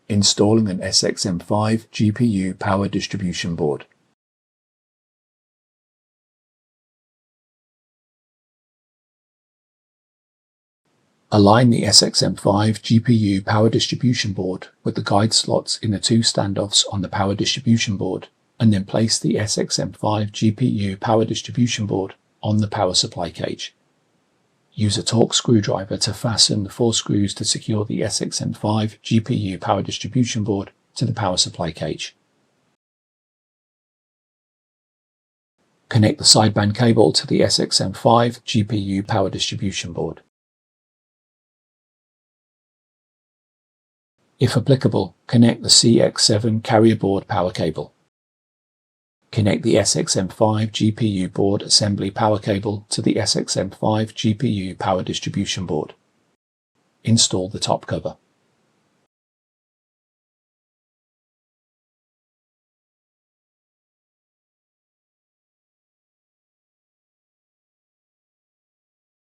Installing an SXM5 GPU power distribution board. Align the SXM5 GPU power distribution board with the guide slots in the two standoffs on the power distribution board, and then place the SXM5 GPU power distribution board on the power supply cage. Use a Torx screwdriver to fasten the 4 screws to secure the SXM5 GPU power distribution board to the power supply cage. Connect the sideband cable to the SXM5 GPU power distribution board. If applicable, connect the CX7 carrier board power cable. Connect the SXM5 GPU board assembly power cable to the SXM5 GPU power distribution board. Install the top cover.